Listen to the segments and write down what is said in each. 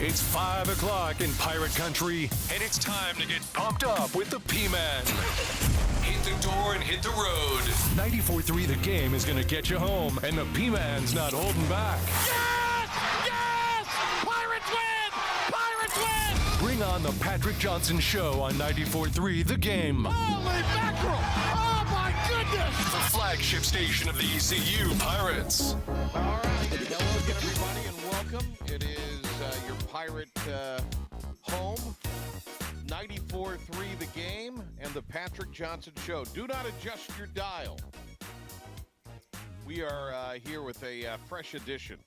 It's 5 o'clock in Pirate Country, and it's time to get pumped up with the P-Man. Hit the door and hit the road. 94.3 The Game is going to get you home, and the P-Man's not holding back. Yes! Yes! Pirates win! Pirates win! Bring on the Patrick Johnson Show on 94.3 The Game. Holy mackerel! Oh, my goodness! The flagship station of the ECU Pirates. All right. Hello again, everybody, and welcome. It is your Pirate home, 94.3 The Game, and the Patrick Johnson Show. Do not adjust your dial. We are here with a fresh edition.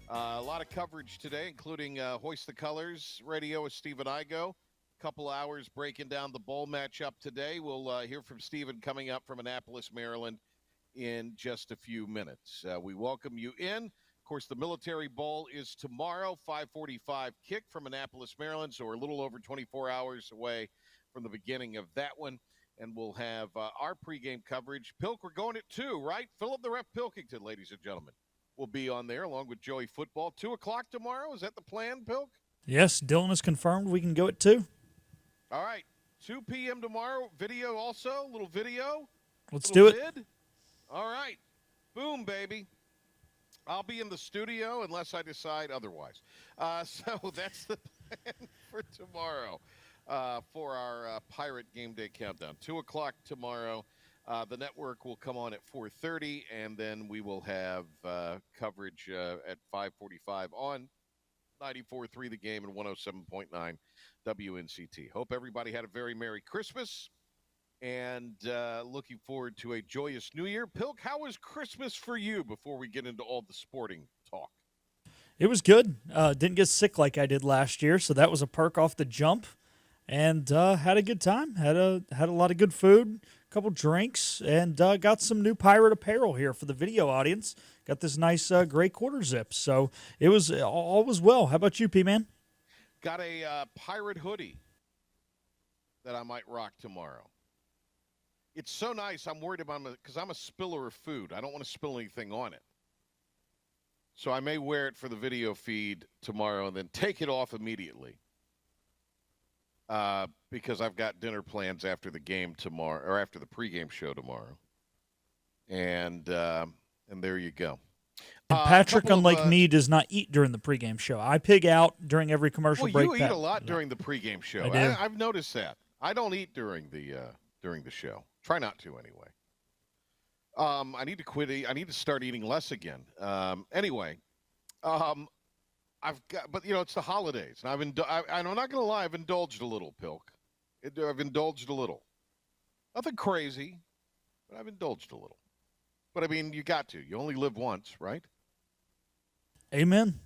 A lot of coverage today, including Hoist the Colors radio with Stephen Igo. A couple hours breaking down the bowl matchup today. We'll hear from Stephen coming up from Annapolis, Maryland in just a few minutes. We welcome you in. Of course, the Military Bowl is tomorrow, 5:45 kick from Annapolis, Maryland, so we're a little over 24 hours away from the beginning of that one, and we'll have our pregame coverage. Pilk, we're going at 2, right? Philip the Ref Pilkington, ladies and gentlemen, will be on there along with Joey Football. 2 o'clock tomorrow, is that the plan, Pilk? Yes, Dylan is confirmed. We can go at 2. All right, 2 p.m. tomorrow. Video also, little video. Let's do it. Vid. All right, boom, baby. I'll be in the studio unless I decide otherwise. So that's the plan for tomorrow for our Pirate Game Day Countdown. 2 o'clock tomorrow. The network will come on at 4:30, and then we will have coverage at 5:45 on 94.3 The Game and 107.9 WNCT. Hope everybody had a very Merry Christmas. And looking forward to a joyous New Year. Pilk, how was Christmas for you before we get into all the sporting talk? It was good. Didn't get sick like I did last year, so that was a perk off the jump. And had a good time. Had a lot of good food, a couple drinks, and got some new pirate apparel here for the video audience. Got this nice gray quarter zip. So it was all was well. How about you, P-Man? Got a pirate hoodie that I might rock tomorrow. It's so nice. I'm worried about it because I'm a spiller of food. I don't want to spill anything on it. So I may wear it for the video feed tomorrow and then take it off immediately because I've got dinner plans after the game tomorrow or after the pregame show tomorrow. And there you go. And Patrick, unlike me, does not eat during the pregame show. I pig out during every commercial break. You eat a lot during the pregame show. I've noticed that. I don't eat during the show. Try not to, anyway. I need to quit. I need to start eating less again. Anyway, I've got, but it's the holidays, and I'm not going to lie. I've indulged a little, Pilk. I've indulged a little. Nothing crazy, but I've indulged a little. But I mean, you got to. You only live once, right? Amen.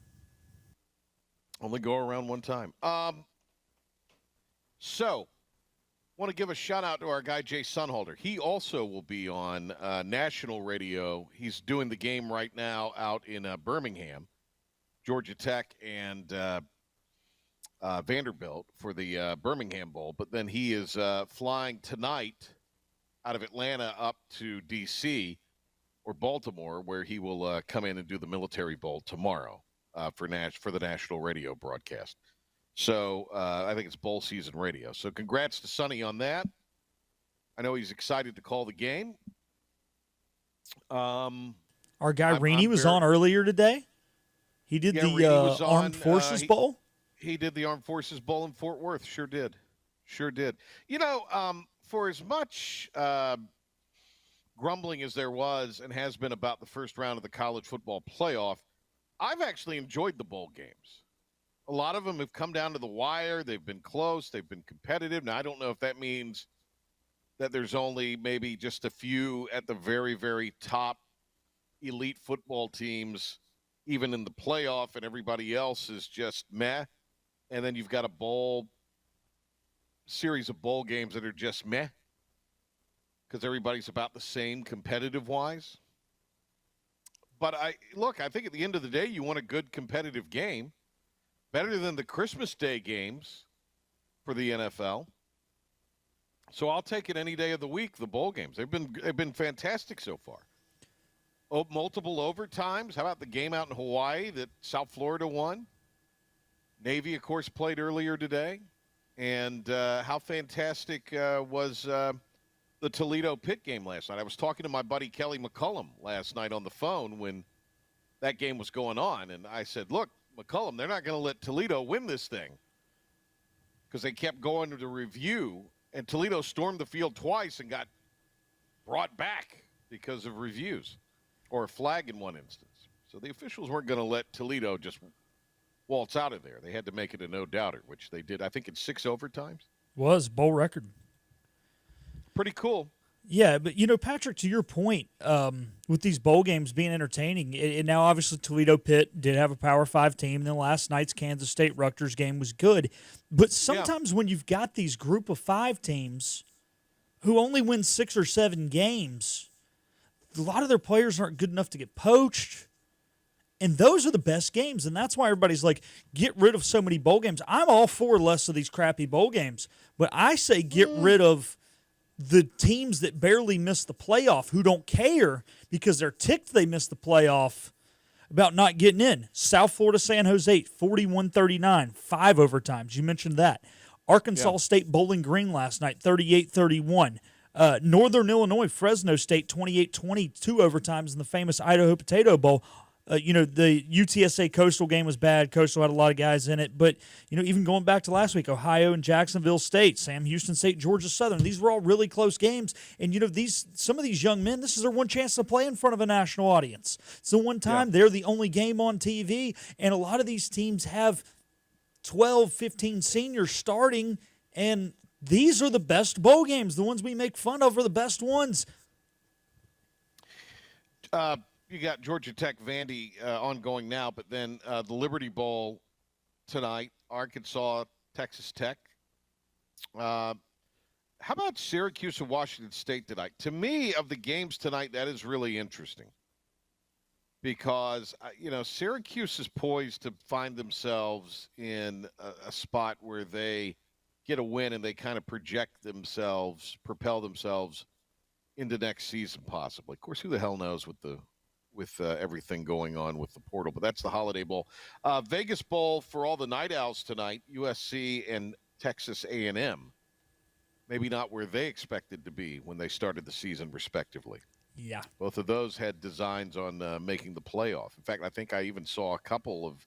Only go around one time. So. Want to give a shout-out to our guy, Jay Sunholder. He also will be on national radio. He's doing the game right now out in Birmingham, Georgia Tech and Vanderbilt for the Birmingham Bowl. But then he is flying tonight out of Atlanta up to D.C. or Baltimore, where he will come in and do the Military Bowl tomorrow for the national radio broadcast. So I think it's bowl season radio. So congrats to Sonny on that. I know he's excited to call the game. Our guy Rainey was on earlier today. He did the Armed Forces Bowl. He did the Armed Forces Bowl in Fort Worth. Sure did. For as much grumbling as there was and has been about the first round of the college football playoff, I've actually enjoyed the bowl games. A lot of them have come down to the wire. They've been close. They've been competitive. Now, I don't know if that means that there's only maybe just a few at the very, very top elite football teams, even in the playoff, and everybody else is just meh. And then you've got a series of bowl games that are just meh because everybody's about the same competitive-wise. But I think at the end of the day, you want a good competitive game. Better than the Christmas Day games for the NFL. So I'll take it any day of the week, the bowl games. They've been fantastic so far. Multiple overtimes. How about the game out in Hawaii that South Florida won? Navy, of course, played earlier today. And how fantastic was the Toledo Pitt game last night? I was talking to my buddy Kelly McCullum last night on the phone when that game was going on. And I said, look, McCullum, they're not going to let Toledo win this thing because they kept going to the review. And Toledo stormed the field twice and got brought back because of reviews or a flag in one instance. So the officials weren't going to let Toledo just waltz out of there. They had to make it a no-doubter, which they did, I think, in 6 overtimes. Was bowl record. Pretty cool. Yeah, but, Patrick, to your point, with these bowl games being entertaining, and now obviously Toledo Pitt did have a Power 5 team, and then last night's Kansas State-Rutgers game was good. But sometimes when you've got these group of 5 teams who only win 6 or 7 games, a lot of their players aren't good enough to get poached. And those are the best games, and that's why everybody's like, get rid of so many bowl games. I'm all for less of these crappy bowl games, but I say get rid of the teams that barely miss the playoff who don't care because they're ticked they missed the playoff about not getting in. South Florida, San Jose, 41-39, 5 overtimes. You mentioned that. Arkansas State, Bowling Green last night, 38-31. Northern Illinois, Fresno State, 28-20, 2 overtimes in the famous Idaho Potato Bowl. The UTSA Coastal game was bad. Coastal had a lot of guys in it. But, even going back to last week, Ohio and Jacksonville State, Sam Houston State, Georgia Southern, these were all really close games. And, some of these young men, this is their one chance to play in front of a national audience. It's the one time they're the only game on TV. And a lot of these teams have 12, 15 seniors starting. And these are the best bowl games. The ones we make fun of are the best ones. You got Georgia Tech Vandy ongoing now, but then the Liberty Bowl tonight, Arkansas, Texas Tech. How about Syracuse and Washington State tonight? To me, of the games tonight, that is really interesting because, Syracuse is poised to find themselves in a spot where they get a win and they kind of propel themselves into next season possibly. Of course, who the hell knows with everything going on with the portal, but that's the Holiday Bowl. Vegas Bowl for all the Night Owls tonight, USC and Texas A&M. Maybe not where they expected to be when they started the season, respectively. Yeah. Both of those had designs on making the playoff. In fact, I think I even saw a couple of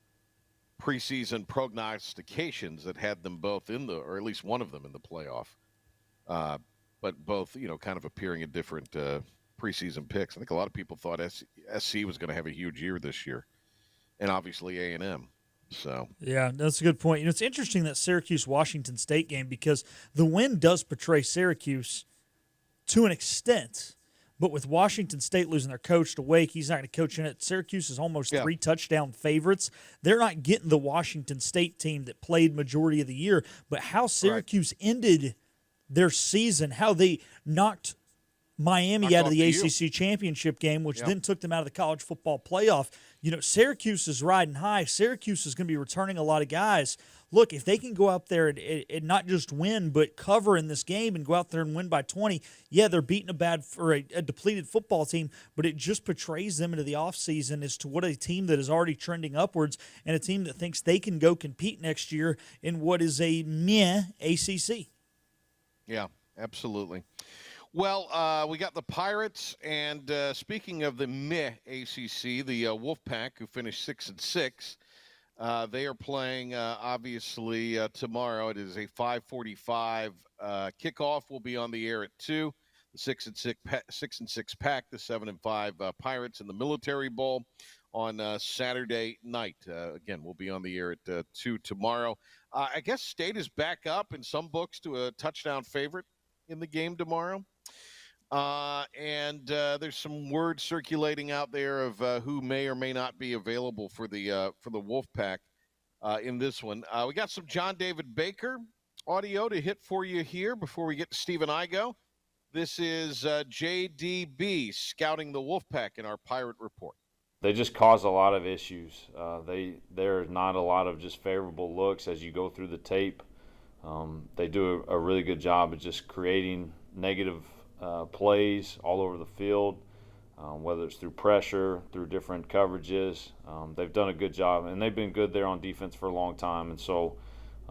preseason prognostications that had them both or at least one of them in the playoff. But both, kind of appearing in different preseason picks. I think a lot of people thought SC was going to have a huge year this year, and obviously A&M. So yeah, that's a good point. It's interesting that Syracuse-Washington State game because the win does portray Syracuse to an extent, but with Washington State losing their coach to Wake, he's not going to coach in it. Syracuse is almost 3 touchdown favorites. They're not getting the Washington State team that played majority of the year, but how Syracuse ended their season, how they knocked Miami out of the ACC championship game, which then took them out of the college football playoff. Syracuse is riding high. Syracuse is going to be returning a lot of guys. Look, if they can go out there and not just win, but cover in this game and go out there and win by 20, they're beating a depleted football team, but it just portrays them into the offseason as to what a team that is already trending upwards and a team that thinks they can go compete next year in what is a meh ACC. Yeah, absolutely. Well, we got the Pirates, and speaking of the meh ACC, the Wolfpack, who finished 6-6, they are playing obviously tomorrow. It is a 5:45 kickoff. We'll be on the air at 2. The 6-6 Pack, the 7-5 Pirates in the Military Bowl on Saturday night. Again, we'll be on the air at 2 tomorrow. I guess State is back up in some books to a touchdown favorite in the game tomorrow. And there's some words circulating out there of who may or may not be available for the Wolfpack in this one. We got some John David Baker audio to hit for you here before we get to Stephen Igo. This is JDB scouting the Wolfpack in our Pirate Report. They just cause a lot of issues. There's not a lot of just favorable looks as you go through the tape. They do a really good job of just creating negative plays all over the field. whether it's through pressure, through different coverages. They've done a good job, and they've been good there on defense for a long time. And so,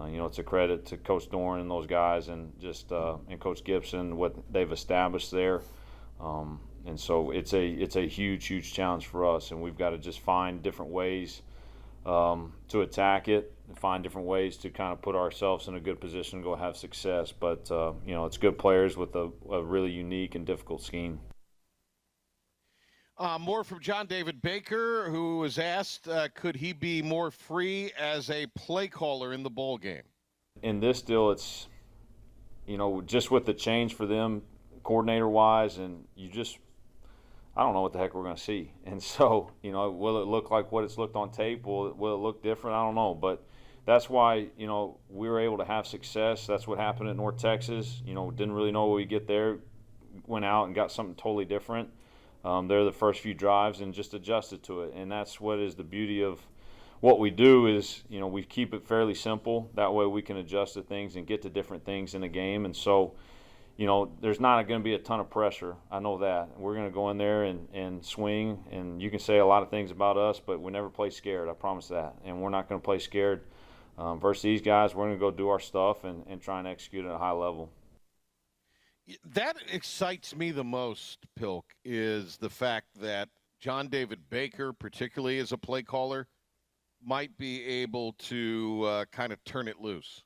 it's a credit to Coach Doran and those guys, and just and Coach Gibson, what they've established there. And so it's a huge challenge for us, and we've got to just find different ways to attack it, and find different ways to kind of put ourselves in a good position to go have success. But it's good players with a really unique and difficult scheme. More from John David Baker, who was asked, could he be more free as a play caller in the bowl game? In this deal, it's, just with the change for them coordinator-wise, and I don't know what the heck we're going to see. And so, will it look like what it's looked on tape? Will it look different? I don't know. But that's why, we were able to have success. That's what happened at North Texas. Didn't really know when we get there, went out and got something totally different. They're the first few drives and just adjusted to it. And that's what is the beauty of what we do is, we keep it fairly simple. That way we can adjust to things and get to different things in the game. And so, there's not going to be a ton of pressure. I know that. We're going to go in there and swing. And you can say a lot of things about us, but we never play scared. I promise that. And we're not going to play scared versus these guys. We're going to go do our stuff and try and execute at a high level. That excites me the most, Pilk, is the fact that John David Baker, particularly as a play caller, might be able to kind of turn it loose.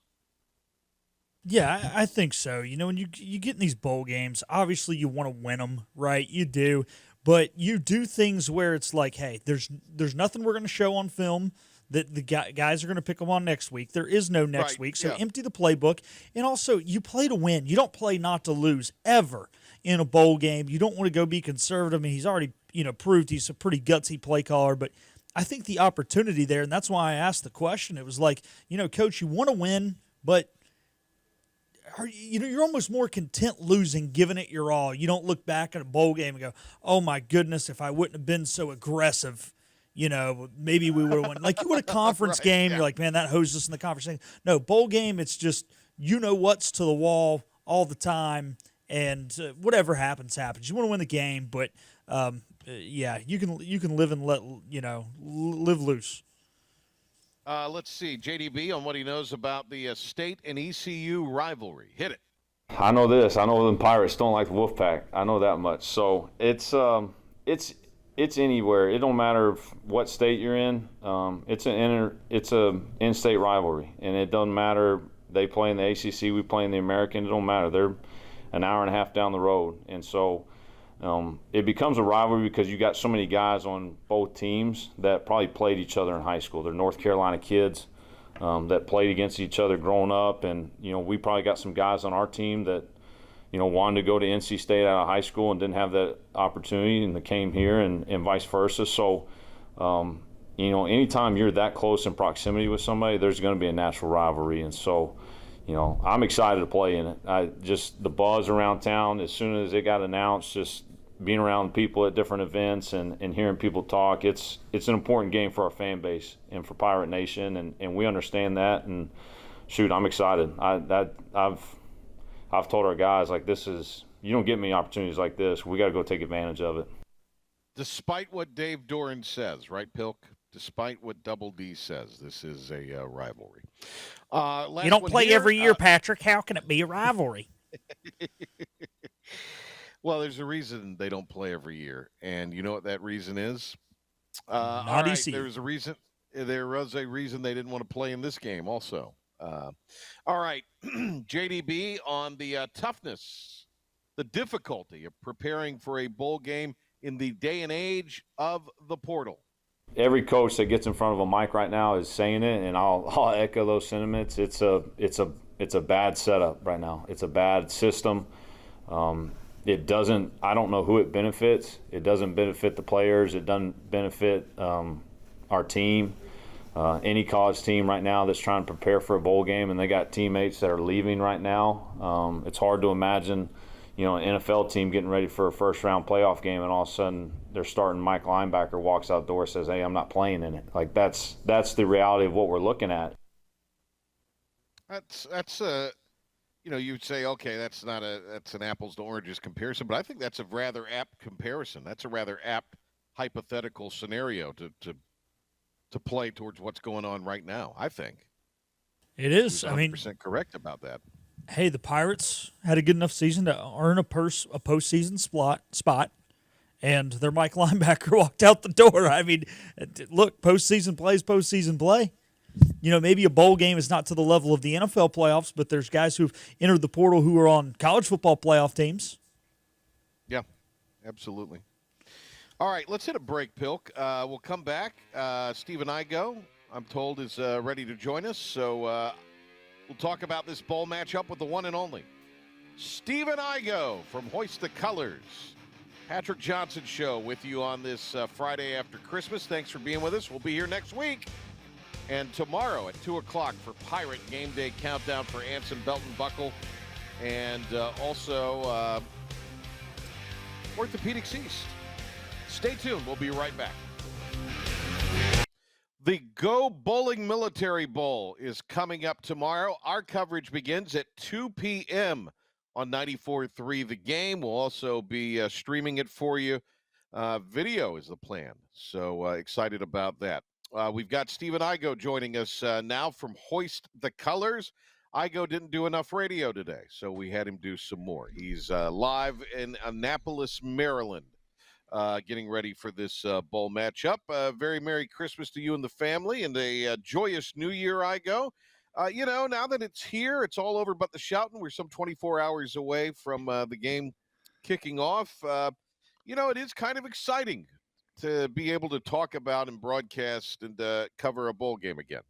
Yeah, I think so. When you get in these bowl games, obviously you want to win them, right? You do. But you do things where it's like, hey, there's nothing we're going to show on film that the guys are going to pick them on next week. There is no next week, so empty the playbook. And also, you play to win. You don't play not to lose ever in a bowl game. You don't want to go be conservative. I mean, he's already proved he's a pretty gutsy play caller, but I think the opportunity there, and that's why I asked the question. It was like, Coach, you want to win, but you're almost more content losing, giving it your all. You don't look back at a bowl game and go, oh my goodness, if I wouldn't have been so aggressive, maybe we would have won. Like you win a conference game, you're like, man, that hosed us in the conference game. No, bowl game, it's just what's to the wall all the time, and whatever happens. You want to win the game, but you can live and live loose. Let's see, JDB on what he knows about the State and ECU rivalry. Hit it. I know this. I know the Pirates don't like the Wolfpack. I know that much. So it's anywhere. It don't matter what state you're in. It's a in-state rivalry, and it doesn't matter. They play in the ACC, we play in the American. It don't matter. They're an hour and a half down the road, and so it becomes a rivalry because you got so many guys on both teams that probably played each other in high school. They're North Carolina kids that played against each other growing up, and we probably got some guys on our team that wanted to go to NC State out of high school and didn't have that opportunity, and they came here, and vice versa. So, anytime you're that close in proximity with somebody, there's going to be a natural rivalry. And so, I'm excited to play in it. Just the buzz around town, as soon as it got announced, just being around people at different events and hearing people talk, it's an important game for our fan base and for Pirate Nation, and we understand that. And shoot, I'm excited. I've told our guys, like, you don't get many opportunities like this. We got to go take advantage of it. Despite what Dave Doran says, right, Pilk? Despite what Double D says, this is a rivalry. You don't play every year, Patrick. How can it be a rivalry? Well, there's a reason they don't play every year, and you know what that reason is? Not easy. There was a reason they didn't want to play in this game also. All right, JDB, on the toughness, the difficulty of preparing for a bowl game in the day and age of the portal. Every coach that gets in front of a mic right now is saying it, and I'll echo those sentiments. It's a bad setup right now. It's a bad system. It doesn't. I don't know who it benefits. It doesn't benefit the players. It doesn't benefit our team. Any college team right now that's trying to prepare for a bowl game, and they got teammates that are leaving right now. It's hard to imagine, an NFL team getting ready for a first-round playoff game, and all of a sudden their starting Mike linebacker walks out the door and says, "Hey, I'm not playing in it." Like that's the reality of what we're looking at. That's you'd say, okay, that's an apples to oranges comparison, but I think that's a rather apt comparison. That's a rather apt hypothetical scenario to play towards what's going on right now. I think It he is. was I mean, 100% correct about that. hey, the Pirates had a good enough season to earn a postseason spot, and their Mike linebacker walked out the door. I mean, look, postseason play is postseason play. Maybe a bowl game is not to the level of the NFL playoffs, but there's guys who've entered the portal who are on college football playoff teams. Yeah, absolutely. All right, let's hit a break, Pilk. We'll come back. Stephen Igo, I'm told, is ready to join us, so we'll talk about this bowl matchup with the one and only Stephen Igo from Hoist the Colors. Patrick Johnson Show with you on this Friday after Christmas. Thanks for being with us. We'll be here next week. And tomorrow at 2 o'clock for Pirate Game Day Countdown for Anson Belton Buckle. And also Orthopedics East. Stay tuned. We'll be right back. The Go Bowling Military Bowl is coming up tomorrow. Our coverage begins at 2 p.m. on 94.3 The Game. We'll also be streaming it for you. Video is the plan. So excited about that. We've got Stephen Igo joining us now from Hoist the Colors. Igo didn't do enough radio today, so we had him do some more. He's live in Annapolis, Maryland, getting ready for this bowl matchup. Very Merry Christmas to you and the family, and a joyous New Year, Igo. Now that it's here, it's all over but the shouting. We're some 24 hours away from the game kicking off. It is kind of exciting to be able to talk about and broadcast and cover a bowl game again.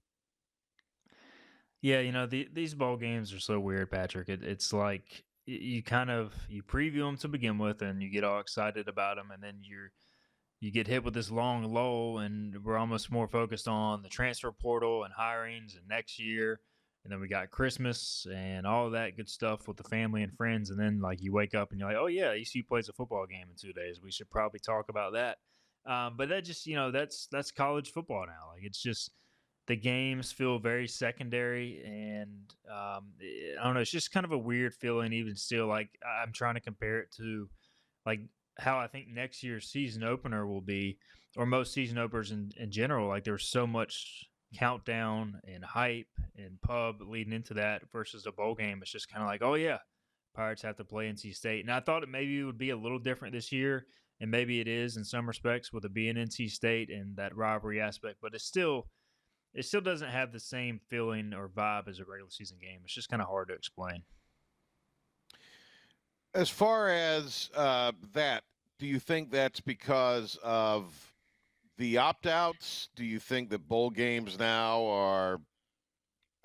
Yeah, these bowl games are so weird, Patrick. It's like you preview them to begin with, and you get all excited about them, and then you get hit with this long lull, and we're almost more focused on the transfer portal and hirings and next year, and then we got Christmas and all of that good stuff with the family and friends, and then like you wake up and you're like, oh yeah, ECU plays a football game in 2 days. We should probably talk about that. But that just, that's college football now. Like, it's just the games feel very secondary, and I don't know. It's just kind of a weird feeling, even still. Like, I'm trying to compare it to like how I think next year's season opener will be, or most season openers in general. Like, there's so much countdown and hype and pub leading into that versus a bowl game. It's just kind of like, oh yeah, Pirates have to play NC State, and I thought it would be a little different this year. And maybe it is in some respects with it being NC State and that rivalry aspect, but it still doesn't have the same feeling or vibe as a regular season game. It's just kind of hard to explain. As far as that, do you think that's because of the opt-outs? Do you think that bowl games now are,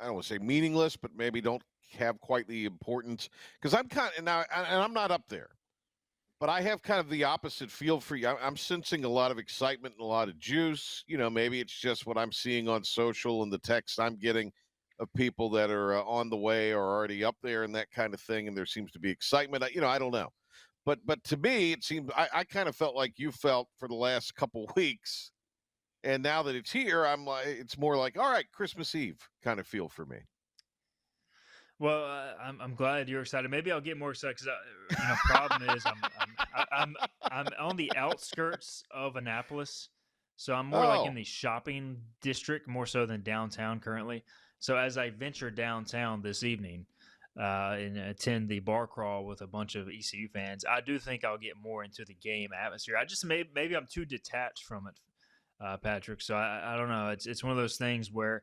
I don't want to say meaningless, but maybe don't have quite the importance? Because I'm not up there, but I have kind of the opposite feel for you. I'm sensing a lot of excitement and a lot of juice. Maybe it's just what I'm seeing on social and the text I'm getting of people that are on the way or already up there and that kind of thing. And there seems to be excitement. I don't know. But to me, it seems I kind of felt like you felt for the last couple weeks. And now that it's here, it's more like, all right, Christmas Eve kind of feel for me. Well, I'm glad you're excited. Maybe I'll get more excited because problem is I'm on the outskirts of Annapolis, so I'm more like in the shopping district more so than downtown currently. So as I venture downtown this evening and attend the bar crawl with a bunch of ECU fans, I do think I'll get more into the game atmosphere. I just maybe I'm too detached from it, Patrick. So I don't know. It's one of those things where,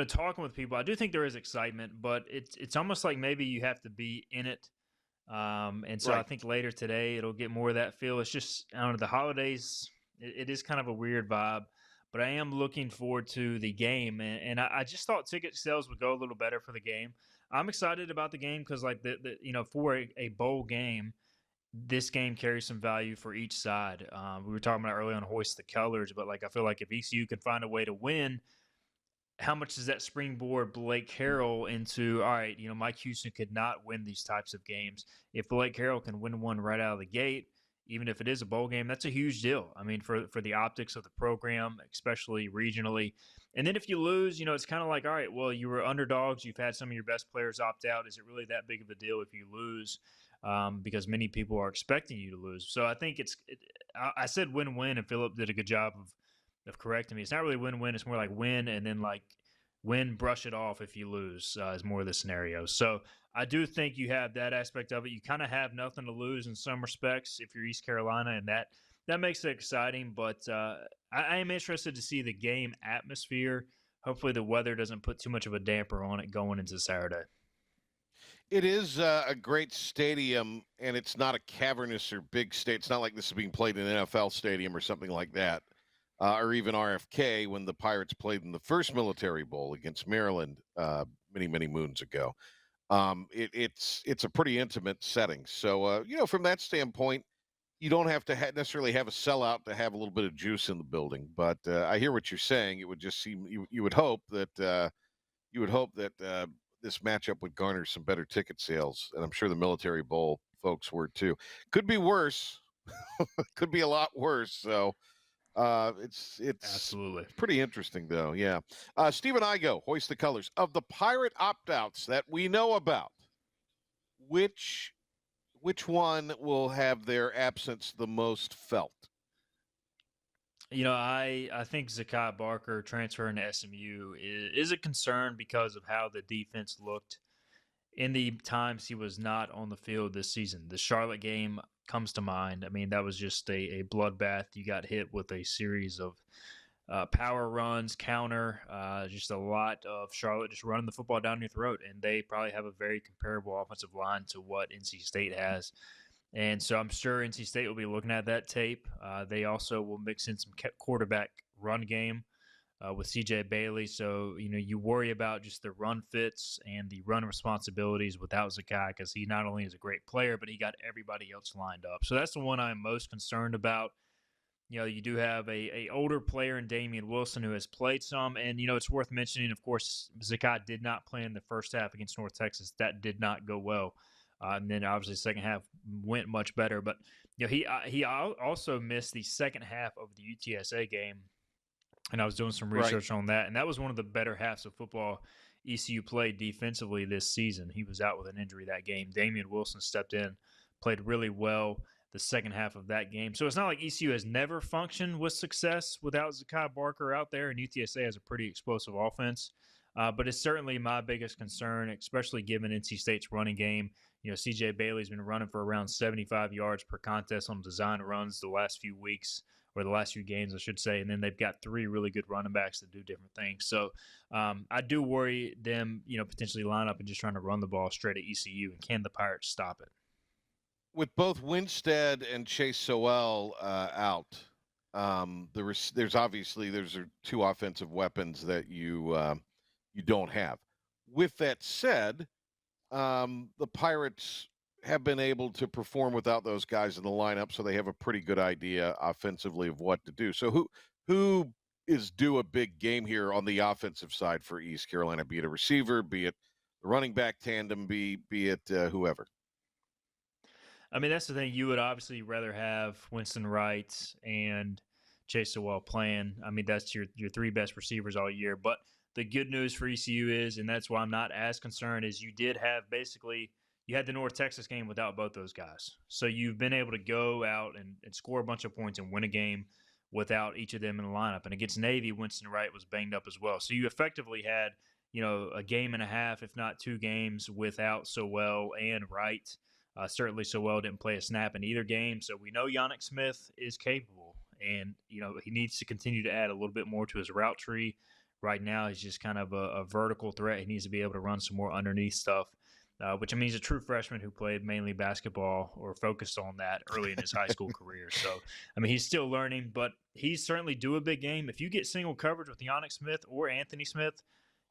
talking with people, I do think there is excitement, but it's almost like maybe you have to be in it. And so right. I think later today it'll get more of that feel. It's just, I don't know, the holidays, it is kind of a weird vibe, but I am looking forward to the game. And I just thought ticket sales would go a little better for the game. I'm excited about the game because like for a bowl game, this game carries some value for each side. We were talking about earlier on Hoist the Colors, but like I feel like if ECU can find a way to win, how much does that springboard Blake Harrell into, all right, Mike Houston could not win these types of games. If Blake Harrell can win one right out of the gate, even if it is a bowl game, that's a huge deal. I mean, for the optics of the program, especially regionally. And then if you lose, it's kind of like, all right, well, you were underdogs. You've had some of your best players opt out. Is it really that big of a deal if you lose? Because many people are expecting you to lose. So I think I said win-win, and Philip did a good job of correcting me. It's not really win-win. It's more like win and then like win, brush it off if you lose is more of the scenario. So I do think you have that aspect of it. You kind of have nothing to lose in some respects if you're East Carolina, and that makes it exciting. But I am interested to see the game atmosphere. Hopefully the weather doesn't put too much of a damper on it going into Saturday. It is a great stadium, and it's not a cavernous or big stadium. It's not like this is being played in an NFL stadium or something like that, or even RFK when the Pirates played in the first Military Bowl against Maryland many, many moons ago. It's a pretty intimate setting. So, from that standpoint, you don't have to necessarily have a sellout to have a little bit of juice in the building. But I hear what you're saying. It would just seem you would hope that this matchup would garner some better ticket sales, and I'm sure the Military Bowl folks were too. Could be worse. Could be a lot worse. So it's Absolutely pretty interesting, though. Yeah. Stephen Igo, hoist the colors of the Pirate opt-outs that we know about. Which one will have their absence the most felt? I think Zakai Barker transferring to SMU is a concern because of how the defense looked in the times he was not on the field this season. The Charlotte game comes to mind. I mean, that was just a bloodbath. You got hit with a series of power runs, counter, just a lot of Charlotte just running the football down your throat, and they probably have a very comparable offensive line to what NC State has. And so I'm sure NC State will be looking at that tape. They also will mix in some quarterback run game with CJ Bailey. So, you worry about just the run fits and the run responsibilities without Zakai, because he not only is a great player, but he got everybody else lined up. So that's the one I'm most concerned about. You do have a older player in Damian Wilson who has played some. And, it's worth mentioning, of course, Zakai did not play in the first half against North Texas. That did not go well. And then obviously the second half went much better. But, he also missed the second half of the UTSA game. And I was doing some research on that. And that was one of the better halves of football ECU played defensively this season. He was out with an injury that game. Damian Wilson stepped in, played really well the second half of that game. So it's not like ECU has never functioned with success without Zakai Barker out there, and UTSA has a pretty explosive offense. But it's certainly my biggest concern, especially given NC State's running game. CJ Bailey's been running for around 75 yards per contest on design runs the last few weeks, or the last few games, I should say. And then they've got three really good running backs that do different things. So I do worry them, potentially line up and just trying to run the ball straight at ECU. And can the Pirates stop it? With both Winstead and Chase Sowell out, there's obviously two offensive weapons that you don't have. With that said, the Pirates have been able to perform without those guys in the lineup, so they have a pretty good idea offensively of what to do. So who is due a big game here on the offensive side for East Carolina, be it a receiver, be it the running back tandem, be it whoever? I mean, that's the thing. You would obviously rather have Winston Wright and Chase Sowell playing. I mean, that's your three best receivers all year. But the good news for ECU is, and that's why I'm not as concerned, is you did have you had the North Texas game without both those guys. So you've been able to go out and score a bunch of points and win a game without each of them in the lineup. And against Navy, Winston Wright was banged up as well. So you effectively had, a game and a half, if not 2 games, without Sowell and Wright. Certainly Sowell didn't play a snap in either game. So we know Yannick Smith is capable. And, he needs to continue to add a little bit more to his route tree. Right now, he's just kind of a vertical threat. He needs to be able to run some more underneath stuff, which, I mean, he's a true freshman who played mainly basketball or focused on that early in his high school career. So, I mean, he's still learning, but he's certainly due a big game. If you get single coverage with Yannick Smith or Anthony Smith,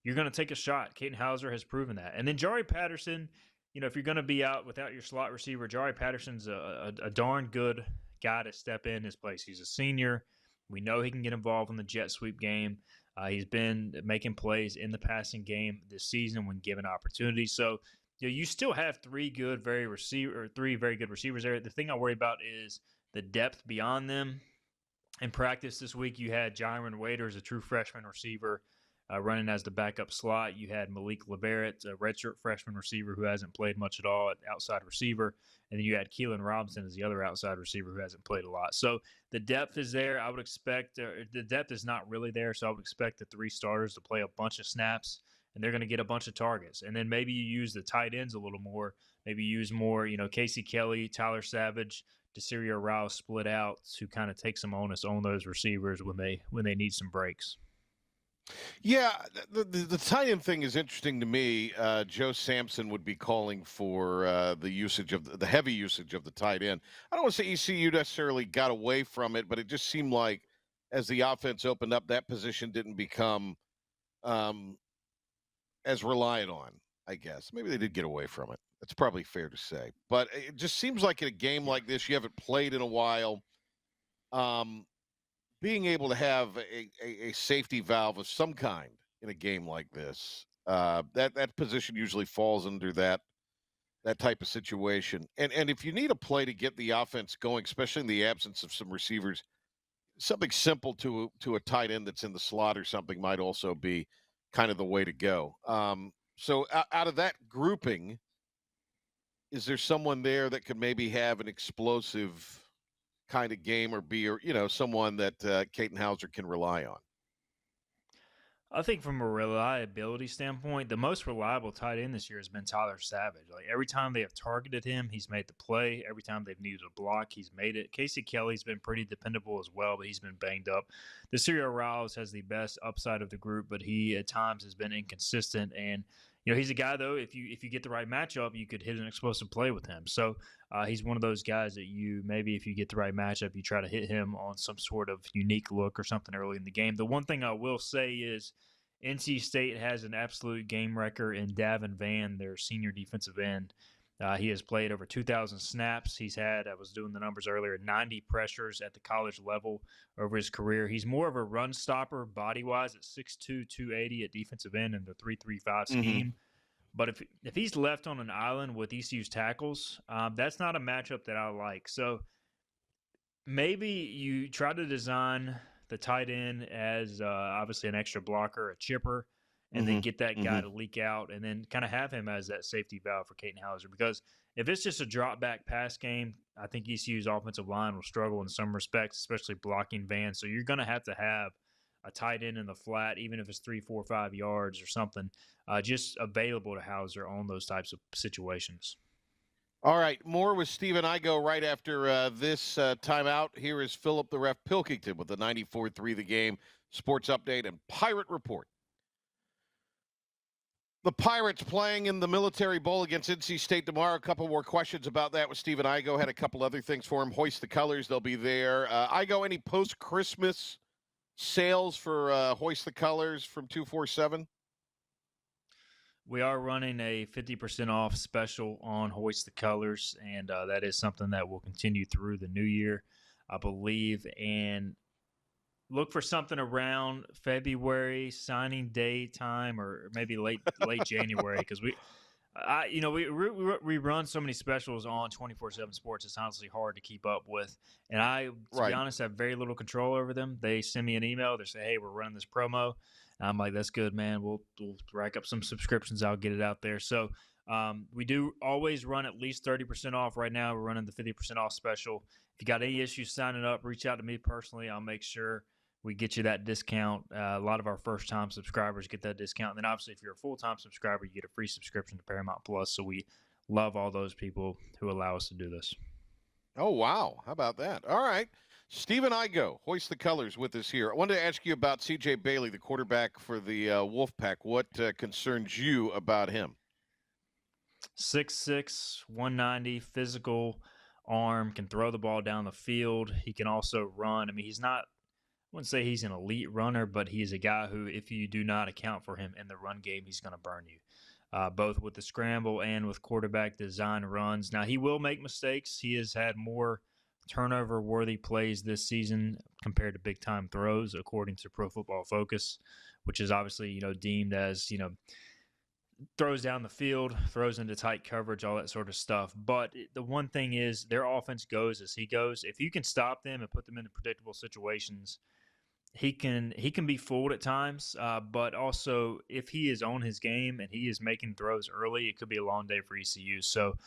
you're going to take a shot. Caden Hauser has proven that. And then Jari Patterson, if you're going to be out without your slot receiver, Jari Patterson's a darn good guy to step in his place. He's a senior. We know he can get involved in the jet sweep game. He's been making plays in the passing game this season when given opportunities. So, you still have three very good receivers there. The thing I worry about is the depth beyond them. In practice this week, you had Jaron Waiters, a true freshman receiver, running as the backup slot. You had Malik LeBarrett, a redshirt freshman receiver who hasn't played much at all at outside receiver. And then you had Keelan Robinson as the other outside receiver who hasn't played a lot. So the depth is there. I would expect the depth is not really there. So I would expect the 3 starters to play a bunch of snaps, and they're going to get a bunch of targets. And then maybe you use the tight ends a little more. Maybe use more, Casey Kelly, Tyler Savage, Desiree Rouse split out to kind of take some onus on those receivers when they need some breaks. Yeah, the tight end thing is interesting to me. Joe Sampson would be calling for the heavy usage of the tight end. I don't want to say ECU necessarily got away from it, but it just seemed like as the offense opened up, that position didn't become as reliant on, I guess. Maybe they did get away from it. That's probably fair to say. But it just seems like in a game like this, you haven't played in a while. Being able to have a safety valve of some kind in a game like this, that position usually falls under that type of situation. And if you need a play to get the offense going, especially in the absence of some receivers, something simple to a tight end that's in the slot or something might also be kind of the way to go. So out of that grouping, is there someone there that could maybe have an explosive kind of game or be, someone that Katin Hauser can rely on? I think from a reliability standpoint, the most reliable tight end this year has been Tyler Savage. Like every time they have targeted him, he's made the play. Every time they've needed a block, he's made it. Casey Kelly's been pretty dependable as well, but he's been banged up. Desiree Rouse has the best upside of the group, but he at times has been inconsistent. And he's a guy though. If you get the right matchup, you could hit an explosive play with him. So he's one of those guys that if you get the right matchup, you try to hit him on some sort of unique look or something early in the game. The one thing I will say is NC State has an absolute game wrecker in Davin Vann, their senior defensive end. He has played over 2,000 snaps. He's had, I was doing the numbers earlier, 90 pressures at the college level over his career. He's more of a run stopper body-wise at 6'2", 280 at defensive end in the 3-3-5 scheme. Mm-hmm. But if he's left on an island with ECU's tackles, that's not a matchup that I like. So maybe you try to design the tight end as obviously an extra blocker, a chipper, and then get that guy to leak out and then kind of have him as that safety valve for Katin Hauser. Because if it's just a drop-back pass game, I think ECU's offensive line will struggle in some respects, especially blocking Vann. So you're going to have a tight end in the flat, even if it's 3, 4, 5 yards or something, just available to Hauser on those types of situations. All right, more with Stephen Igo right after this timeout. Here is Philip the Ref Pilkington with the 94.3 The Game Sports Update and Pirate Report. The Pirates playing in the Military Bowl against NC State tomorrow. A couple more questions about that with Stephen Igo. Had a couple other things for him. Hoist the Colors, they'll be there. Igo, any post-Christmas sales for Hoist the Colors from 247? We are running a 50% off special on Hoist the Colors, and that is something that will continue through the new year, I believe. And look for something around February signing day time, or maybe late January, because we run so many specials on 24/7 Sports. It's honestly hard to keep up with, and to be honest, have very little control over them. They send me an email. They say, "Hey, we're running this promo." And I'm like, "That's good, man. We'll rack up some subscriptions. I'll get it out there." So we do always run at least 30% off. Right now, we're running the 50% off special. If you got any issues signing up, reach out to me personally. I'll make sure we get you that discount. A lot of our first-time subscribers get that discount. And then, obviously, if you're a full-time subscriber, you get a free subscription to Paramount Plus. So we love all those people who allow us to do this. Oh, wow. How about that? All right. Stephen Igo, Hoist the Colors, with us here. I wanted to ask you about C.J. Bailey, the quarterback for the Wolfpack. What concerns you about him? 6'6", 190, physical arm, can throw the ball down the field. He can also run. I mean, he's not – I wouldn't say he's an elite runner, but he's a guy who, if you do not account for him in the run game, he's going to burn you, both with the scramble and with quarterback design runs. Now, he will make mistakes. He has had more turnover-worthy plays this season compared to big-time throws, according to Pro Football Focus, which is obviously, deemed as, throws down the field, throws into tight coverage, all that sort of stuff. But the one thing is their offense goes as he goes. If you can stop them and put them in predictable situations, he can be fooled at times. But also, if he is on his game and he is making throws early, it could be a long day for ECU. So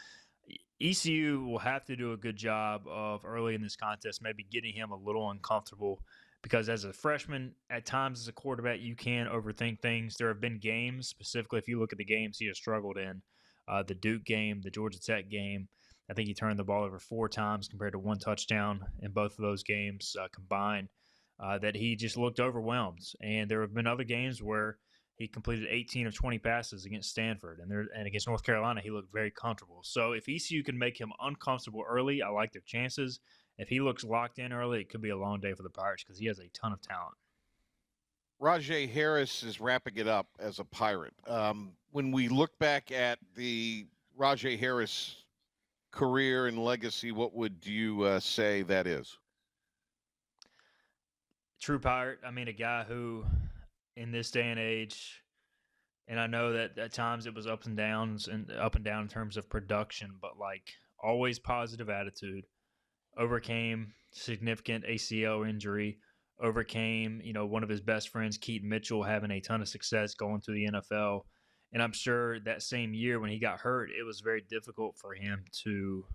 ECU will have to do a good job of early in this contest, maybe getting him a little uncomfortable, because as a freshman, at times as a quarterback, you can overthink things. There have been games, specifically if you look at the games he has struggled in, the Duke game, the Georgia Tech game. I think he turned the ball over 4 times compared to 1 touchdown in both of those games combined, that he just looked overwhelmed. And there have been other games where he completed 18 of 20 passes against Stanford, and against North Carolina, he looked very comfortable. So if ECU can make him uncomfortable early, I like their chances. If he looks locked in early, it could be a long day for the Pirates because he has a ton of talent. Rajay Harris is wrapping it up as a Pirate. When we look back at the Rajay Harris career and legacy, what would you say that is? True Pirate. I mean, a guy who, in this day and age, and I know that at times it was up and down in terms of production, but like always positive attitude. Overcame significant ACL injury, overcame, one of his best friends, Keaton Mitchell, having a ton of success going to the NFL. And I'm sure that same year when he got hurt, it was very difficult for him to,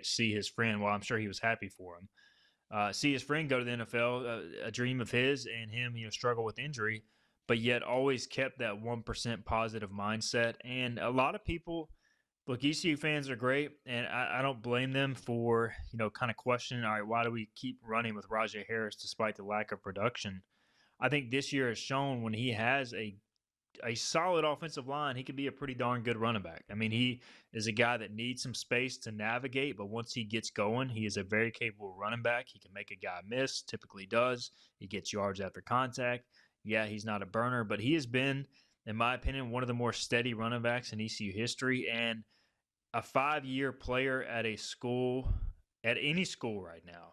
see his friend. Well, I'm sure he was happy for him. See his friend go to the NFL, a dream of his, and him, struggle with injury, but yet always kept that 1% positive mindset. And a lot of people, look, ECU fans are great, and I don't blame them for, kind of questioning, all right, why do we keep running with Rajay Harris despite the lack of production? I think this year has shown when he has a solid offensive line, he can be a pretty darn good running back. I mean, he is a guy that needs some space to navigate, but once he gets going, he is a very capable running back. He can make a guy miss, typically does. He gets yards after contact. Yeah, he's not a burner, but he has been, in my opinion, one of the more steady running backs in ECU history, and a 5-year player at a school, at any school right now.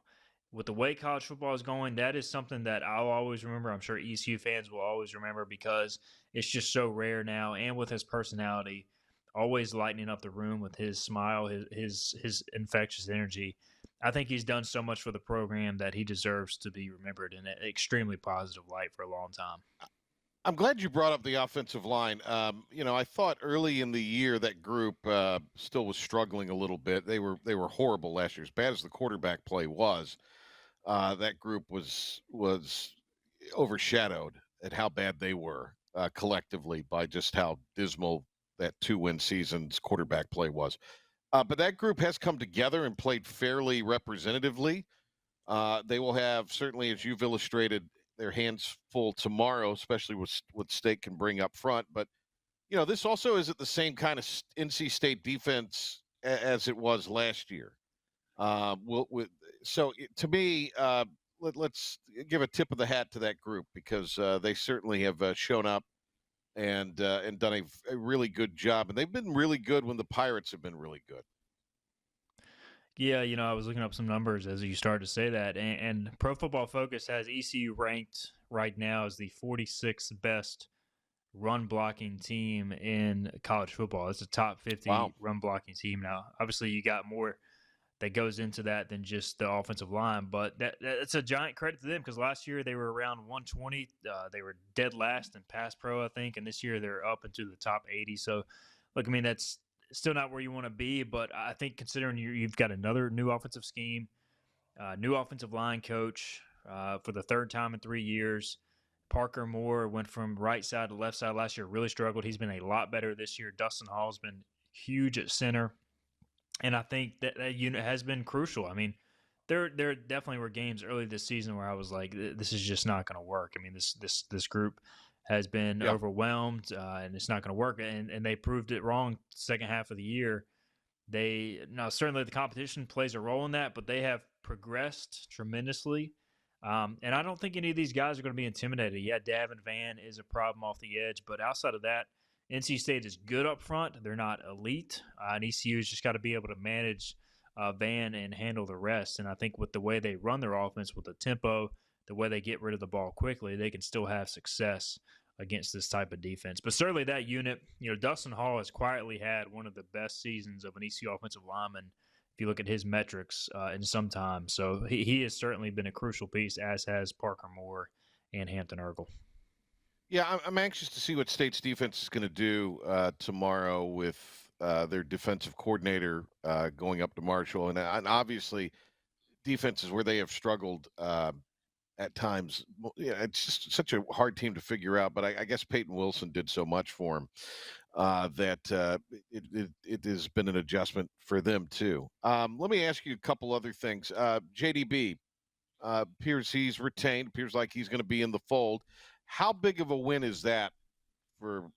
With the way college football is going, that is something that I'll always remember. I'm sure ECU fans will always remember because it's just so rare now. And with his personality, always lightening up the room with his smile, his infectious energy. I think he's done so much for the program that he deserves to be remembered in an extremely positive light for a long time. I'm glad you brought up the offensive line. I thought early in the year that group still was struggling a little bit. They were horrible last year. As bad as the quarterback play was, that group was overshadowed at how bad they were collectively by just how dismal that 2-win season's quarterback play was. But that group has come together and played fairly representatively. They will have, certainly as you've illustrated, their hands full tomorrow, especially with what State can bring up front. But, this also isn't the same kind of NC State defense as it was last year. So to me, let's give a tip of the hat to that group because they certainly have shown up and done a really good job. And they've been really good when the Pirates have been really good. Yeah, I was looking up some numbers as you started to say that, and Pro Football Focus has ECU ranked right now as the 46th best run blocking team in college football. It's a top 50 run blocking team now. Obviously, you got more that goes into that than just the offensive line, but that's a giant credit to them because last year they were around 120. They were dead last in pass pro, I think, and this year they're up into the top 80. So, look, I mean, that's still not where you want to be, but I think considering you've got another new offensive scheme, new offensive line coach for the 3rd time in 3 years. Parker Moore went from right side to left side last year, really struggled. He's been a lot better this year. Dustin Hall's been huge at center, and I think that unit has been crucial. I mean, there definitely were games early this season where I was like, this is just not going to work. I mean, this group has been overwhelmed, and it's not going to work. And they proved it wrong second half of the year. Certainly the competition plays a role in that, but they have progressed tremendously. And I don't think any of these guys are going to be intimidated. Yeah, Davin Vann is a problem off the edge, but outside of that, NC State is good up front. They're not elite. And ECU's just got to be able to manage Vann and handle the rest. And I think with the way they run their offense, with the tempo, the way they get rid of the ball quickly, they can still have success against this type of defense. But certainly that unit, Dustin Hall has quietly had one of the best seasons of an ECU offensive lineman if you look at his metrics in some time. So he has certainly been a crucial piece, as has Parker Moore and Hampton Ergel. Yeah, I'm anxious to see what State's defense is going to do tomorrow with their defensive coordinator going up to Marshall. And obviously, defenses where they have struggled at times, it's just such a hard team to figure out. But I guess Peyton Wilson did so much for him that it has been an adjustment for them, too. Let me ask you a couple other things. JDB appears he's retained, appears like he's going to be in the fold. How big of a win is that for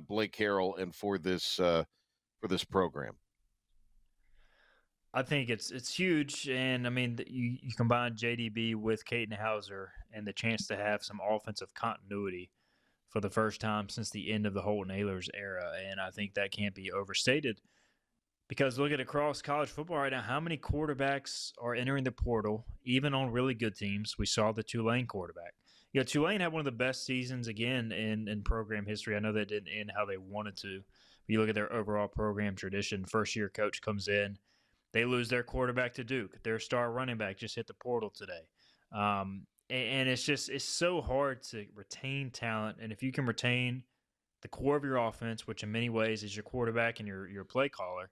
Blake Harrell and for this program? I think it's huge, and I mean you combine JDB with Caden Hauser and the chance to have some offensive continuity for the first time since the end of the Holton Ahlers era, and I think that can't be overstated. Because look at across college football right now, how many quarterbacks are entering the portal, even on really good teams? We saw the Tulane quarterback. Tulane had one of the best seasons again in program history. I know that didn't end how they wanted to. But you look at their overall program tradition. First-year coach comes in. They lose their quarterback to Duke. Their star running back just hit the portal today. And it's so hard to retain talent. And if you can retain the core of your offense, which in many ways is your quarterback and your play caller,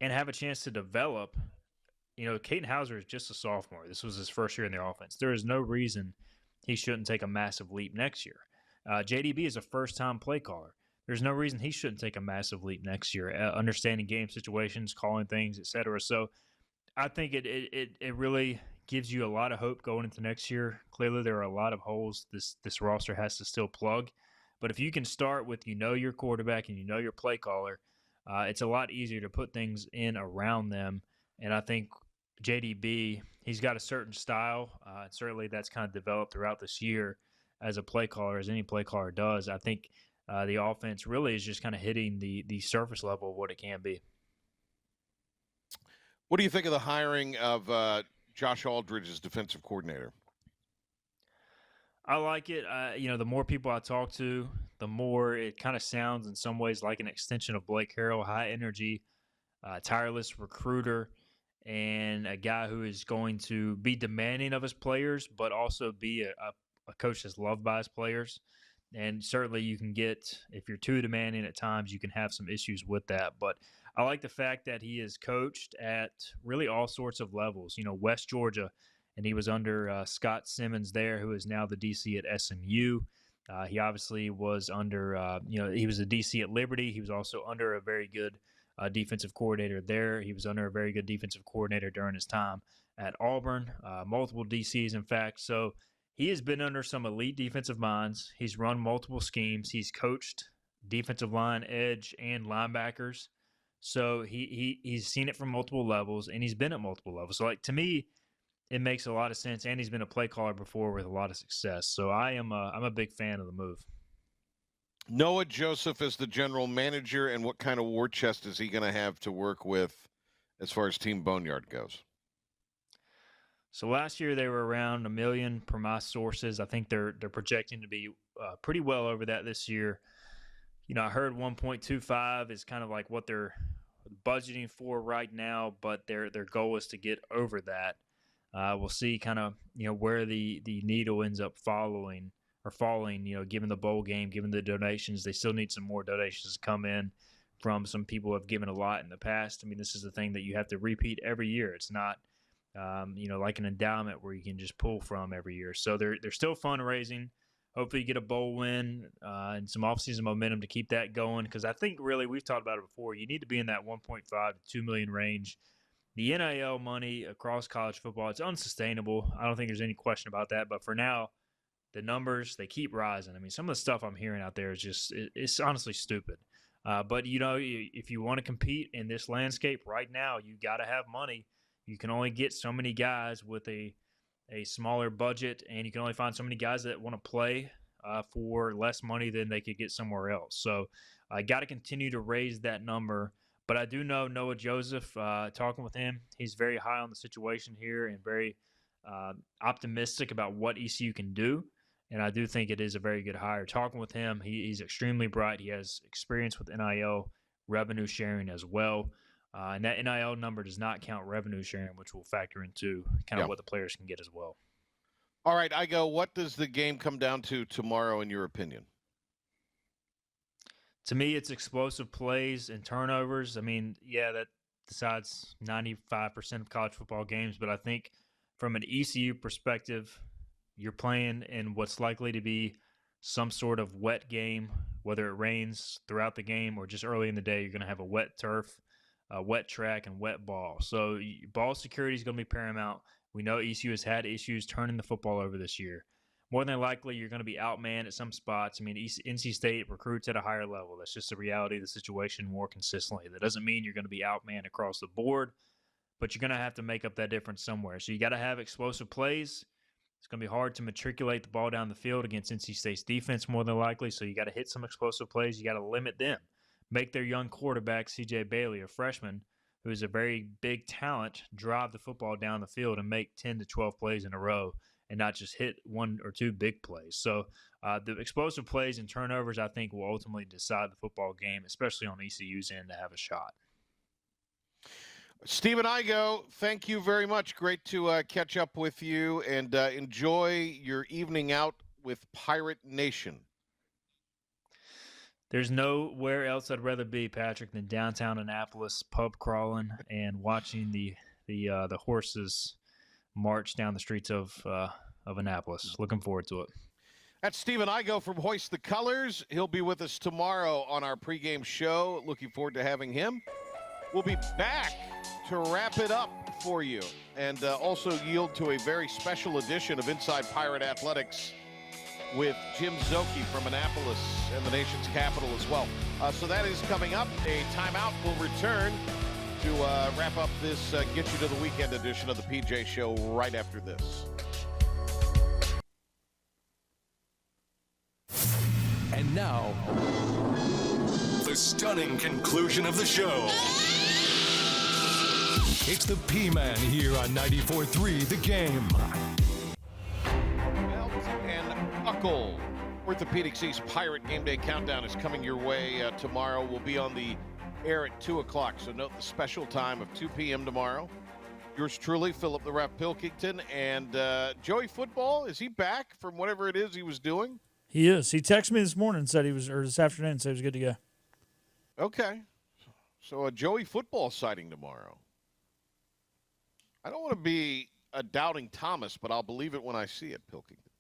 and have a chance to develop, Caden Hauser is just a sophomore. This was his first year in the offense. There is no reason he shouldn't take a massive leap next year. JDB is a first-time play caller. There's no reason he shouldn't take a massive leap next year, understanding game situations, calling things, etc. So I think it really gives you a lot of hope going into next year. Clearly, there are a lot of holes this roster has to still plug. But if you can start with your quarterback and your play caller, it's a lot easier to put things in around them. And I think JDB, he's got a certain style. Certainly that's kind of developed throughout this year as a play caller, as any play caller does. I think the offense really is just kind of hitting the surface level of what it can be. What do you think of the hiring of Josh Aldridge as defensive coordinator? I like it. The more people I talk to, the more it kind of sounds in some ways like an extension of Blake Harrell, high energy, tireless recruiter, and a guy who is going to be demanding of his players, but also be a coach that's loved by his players. And certainly you can get, if you're too demanding at times, you can have some issues with that. But I like the fact that he is coached at really all sorts of levels. West Georgia, and he was under Scott Simmons there, who is now the DC at SMU. He obviously was under, he was the DC at Liberty. He was also under a very good defensive coordinator there. He was under a very good defensive coordinator during his time at Auburn, multiple DCs, in fact. So he has been under some elite defensive minds. He's run multiple schemes. He's coached defensive line, edge, and linebackers. So he's seen it from multiple levels, and he's been at multiple levels. So, to me, it makes a lot of sense, and he's been a play caller before with a lot of success. So I'm a big fan of the move. Noah Joseph is the general manager, and what kind of war chest is he going to have to work with as far as Team Boneyard goes? So last year they were around $1 million per my sources. I think they're projecting to be pretty well over that this year. I heard 1.25 is kind of like what they're budgeting for right now, but their goal is to get over that. We'll see kind of where the needle ends up falling, given the bowl game, given the donations. They still need some more donations to come in from some people who have given a lot in the past. I mean, this is the thing that you have to repeat every year. It's not like an endowment where you can just pull from every year. So they're still fundraising. Hopefully you get a bowl win and some offseason momentum to keep that going, because I think really we've talked about it before. You need to be in that 1.5 to 2 million range. The NIL money across college football, it's unsustainable. I don't think there's any question about that. But for now, the numbers, they keep rising. I mean, some of the stuff I'm hearing out there is just, it's honestly stupid. But, if you want to compete in this landscape right now, you got to have money. You can only get so many guys with a smaller budget, and you can only find so many guys that want to play for less money than they could get somewhere else. So I got to continue to raise that number. But I do know Noah Joseph, talking with him, he's very high on the situation here and very optimistic about what ECU can do. And I do think it is a very good hire. Talking with him, he's extremely bright. He has experience with NIL revenue sharing as well. And that NIL number does not count revenue sharing, which will factor into kind of what the players can get as well. All right, what does the game come down to tomorrow, in your opinion? To me, it's explosive plays and turnovers. I mean, yeah, that decides 95% of college football games. But I think from an ECU perspective, you're playing in what's likely to be some sort of wet game, whether it rains throughout the game or just early in the day. You're going to have a wet turf, a wet track, and wet ball. So ball security is going to be paramount. We know ECU has had issues turning the football over this year. More than likely, you're going to be outmanned at some spots. I mean, NC State recruits at a higher level. That's just the reality of the situation more consistently. That doesn't mean you're going to be outmanned across the board, but you're going to have to make up that difference somewhere. So you got to have explosive plays. It's going to be hard to matriculate the ball down the field against NC State's defense more than likely, so you got to hit some explosive plays. You got to limit them. Make their young quarterback, C.J. Bailey, a freshman, who is a very big talent, drive the football down the field and make 10 to 12 plays in a row and not just hit one or two big plays. So the explosive plays and turnovers, I think, will ultimately decide the football game, especially on ECU's end, to have a shot. Stephen Igo, thank you very much. Great to catch up with you, and enjoy your evening out with Pirate Nation. There's nowhere else I'd rather be, Patrick, than downtown Annapolis, pub crawling and watching the horses march down the streets of Annapolis. Looking forward to it. That's Stephen Igo from Hoist the Colors. He'll be with us tomorrow on our pregame show. Looking forward to having him. We'll be back to wrap it up for you and also yield to a very special edition of Inside Pirate Athletics with Jim Szoke from Annapolis and the nation's capital as well. So that is coming up. A timeout will return to wrap up this Get You to the Weekend edition of the PJ Show right after this. And now, the stunning conclusion of the show. It's the P-Man here on 94.3 The Game. Belt and buckle. Orthopedics East Pirate Game Day Countdown is coming your way tomorrow. We'll be on the air at 2 o'clock, so note the special time of 2 p.m. tomorrow. Yours truly, Philip the Ref Pilkington, and Joey Football, is he back from whatever it is he was doing? He is. He texted me this morning and said or this afternoon and said he was good to go. Okay. So a Joey Football sighting tomorrow. I don't want to be a doubting Thomas, but I'll believe it when I see it, Pilkington.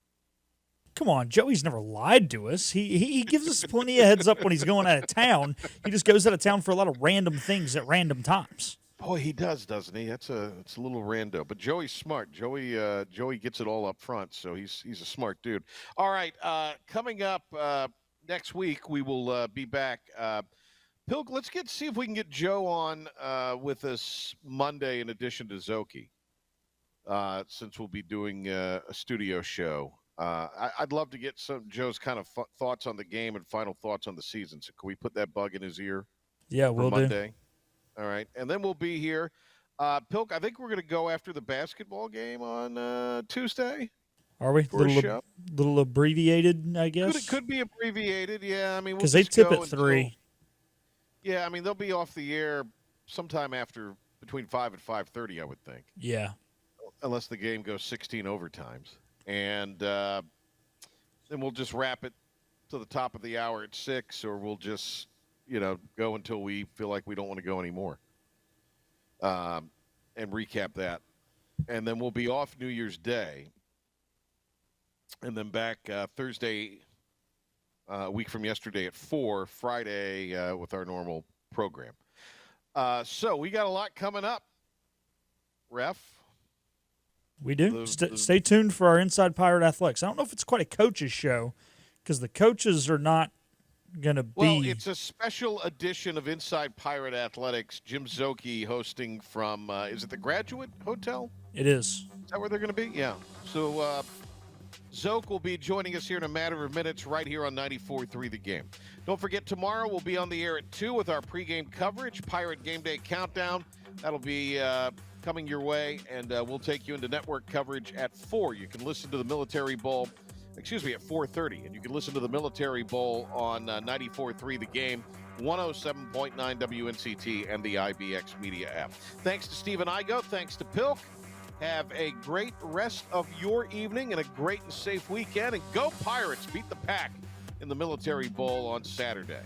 Come on, Joey's never lied to us. He gives us plenty of heads up when he's going out of town. He just goes out of town for a lot of random things at random times. Boy, he does, doesn't he? It's a little rando. But Joey's smart. Joey gets it all up front, so he's a smart dude. All right, coming up next week, we will be back. Pilk, let's see if we can get Joe on with us Monday in addition to Szoke, since we'll be doing a studio show. I'd love to get some Joe's kind of thoughts on the game and final thoughts on the season. So can we put that bug in his ear? Yeah, we'll Monday? do. All right, and then we'll be here. Pilk, I think we're going to go after the basketball game on Tuesday. Are we? For a show. Little abbreviated, I guess. It could be abbreviated, yeah. I mean, because they tip at 3. Yeah, I mean they'll be off the air sometime after between 5 and 5:30, I would think. Yeah. Unless the game goes 16 overtimes, and then we'll just wrap it to the top of the hour at 6, or we'll just go until we feel like we don't want to go anymore, and recap that, and then we'll be off New Year's Day, and then back Thursday. A week from yesterday at 4, Friday with our normal program. So we got a lot coming up, Ref. We do. Stay tuned for our Inside Pirate Athletics. I don't know if it's quite a coach's show because the coaches are not going to be. Well, it's a special edition of Inside Pirate Athletics. Jim Szoke hosting from, is it the Graduate Hotel? It is. Is that where they're going to be? Yeah. So, Zoke will be joining us here in a matter of minutes right here on 94.3 The Game. Don't forget, tomorrow we'll be on the air at 2 with our pregame coverage, Pirate Game Day Countdown. That'll be coming your way, and we'll take you into network coverage at 4. You can listen to the Military Bowl at 4:30. And you can listen to the Military Bowl on 94.3 The Game, 107.9 WNCT, and the IBX Media app. Thanks to Stephen Igo. Thanks to Pilk. Have a great rest of your evening and a great and safe weekend. And go Pirates. Beat the Pack in the Military Bowl on Saturday.